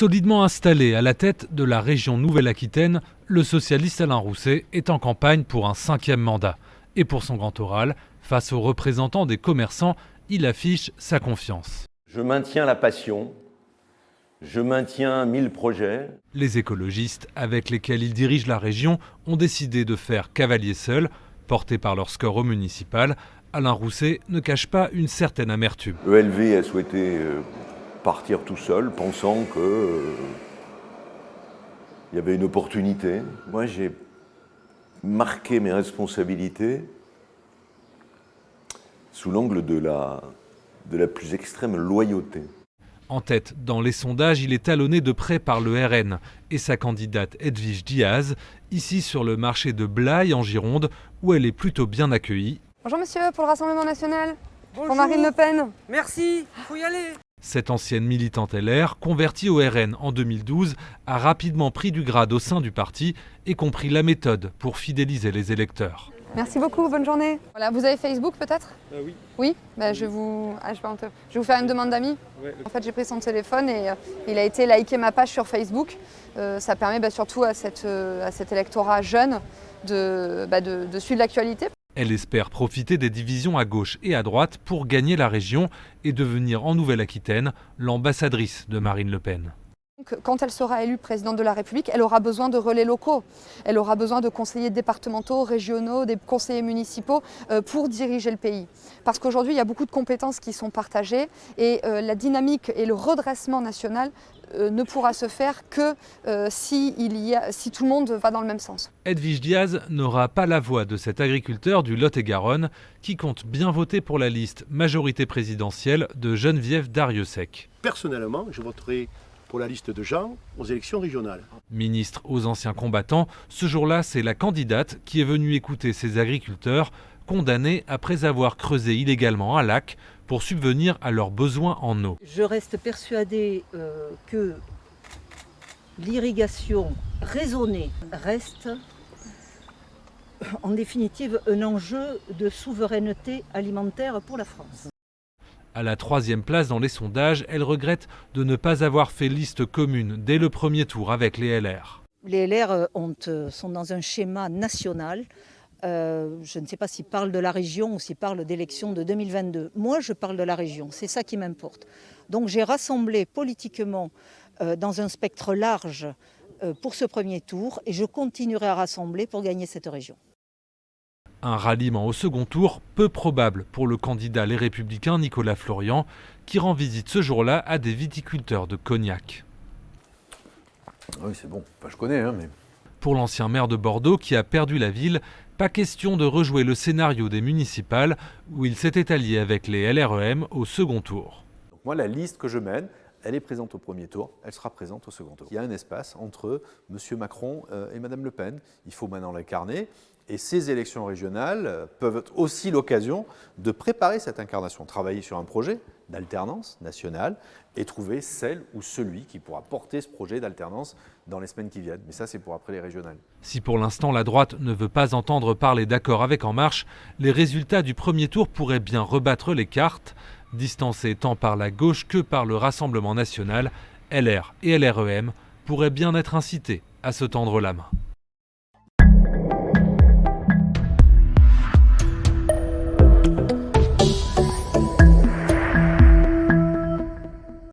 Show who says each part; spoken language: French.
Speaker 1: Solidement installé à la tête de la région Nouvelle-Aquitaine, le socialiste Alain Rousset est en campagne pour un 5e mandat. Et pour son grand oral, face aux représentants des commerçants, il affiche sa confiance.
Speaker 2: Je maintiens la passion, je maintiens 1000 projets.
Speaker 1: Les écologistes avec lesquels il dirige la région ont décidé de faire cavalier seul. Porté par leur score au municipal, Alain Rousset ne cache pas une certaine amertume.
Speaker 2: ELV a souhaité partir tout seul, pensant qu'il y avait une opportunité. Moi, j'ai marqué mes responsabilités sous l'angle de la plus extrême loyauté.
Speaker 1: En tête dans les sondages, il est talonné de près par le RN et sa candidate Edwige Diaz, ici sur le marché de Blaye en Gironde, où elle est plutôt bien accueillie.
Speaker 3: Bonjour monsieur, pour le Rassemblement National.
Speaker 4: Bonjour.
Speaker 3: Pour Marine Le Pen.
Speaker 4: Merci, faut y aller.
Speaker 1: Cette ancienne militante LR, convertie au RN en 2012, a rapidement pris du grade au sein du parti et compris la méthode pour fidéliser les électeurs.
Speaker 3: Merci beaucoup, bonne journée. Voilà, vous avez Facebook peut-être ?
Speaker 4: Oui.
Speaker 3: Oui, je vais vous faire une demande d'amis.
Speaker 4: Ouais.
Speaker 3: En fait, j'ai pris son téléphone et il a été liker ma page sur Facebook. Ça permet surtout à cet électorat jeune de suivre l'actualité.
Speaker 1: Elle espère profiter des divisions à gauche et à droite pour gagner la région et devenir en Nouvelle-Aquitaine l'ambassadrice de Marine Le Pen.
Speaker 3: Quand elle sera élue présidente de la République, elle aura besoin de relais locaux. Elle aura besoin de conseillers départementaux, régionaux, des conseillers municipaux pour diriger le pays. Parce qu'aujourd'hui, il y a beaucoup de compétences qui sont partagées et la dynamique et le redressement national ne pourra se faire que si tout le monde va dans le même sens.
Speaker 1: Edwige Diaz n'aura pas la voix de cet agriculteur du Lot-et-Garonne qui compte bien voter pour la liste majorité présidentielle de Geneviève Darrieussecq.
Speaker 5: Personnellement, je voterai pour la liste de Jean aux élections régionales.
Speaker 1: Ministre aux anciens combattants, ce jour-là, c'est la candidate qui est venue écouter ces agriculteurs condamnés après avoir creusé illégalement un lac pour subvenir à leurs besoins en eau.
Speaker 6: Je reste persuadée que l'irrigation raisonnée reste en définitive un enjeu de souveraineté alimentaire pour la France.
Speaker 1: À la 3e place dans les sondages, elle regrette de ne pas avoir fait liste commune dès le premier tour avec les LR.
Speaker 6: Les LR sont dans un schéma national. Je ne sais pas s'ils parlent de la région ou s'ils parlent d'élections de 2022. Moi, je parle de la région, c'est ça qui m'importe. Donc j'ai rassemblé politiquement dans un spectre large pour ce premier tour et je continuerai à rassembler pour gagner cette région.
Speaker 1: Un ralliement au second tour peu probable pour le candidat Les Républicains Nicolas Florian qui rend visite ce jour-là à des viticulteurs de Cognac.
Speaker 7: Oui, c'est bon, je connais, mais...
Speaker 1: Pour l'ancien maire de Bordeaux qui a perdu la ville, pas question de rejouer le scénario des municipales où il s'était allié avec les LREM au second tour.
Speaker 7: Donc moi, la liste que je mène, elle est présente au premier tour, elle sera présente au second tour. Il y a un espace entre M. Macron et Mme Le Pen. Il faut maintenant l'incarner. Et ces élections régionales peuvent être aussi l'occasion de préparer cette incarnation, travailler sur un projet d'alternance nationale et trouver celle ou celui qui pourra porter ce projet d'alternance dans les semaines qui viennent. Mais ça, c'est pour après les régionales.
Speaker 1: Si pour l'instant la droite ne veut pas entendre parler d'accord avec En Marche, les résultats du premier tour pourraient bien rebattre les cartes. Distancés tant par la gauche que par le Rassemblement national, LR et LREM pourraient bien être incités à se tendre la main.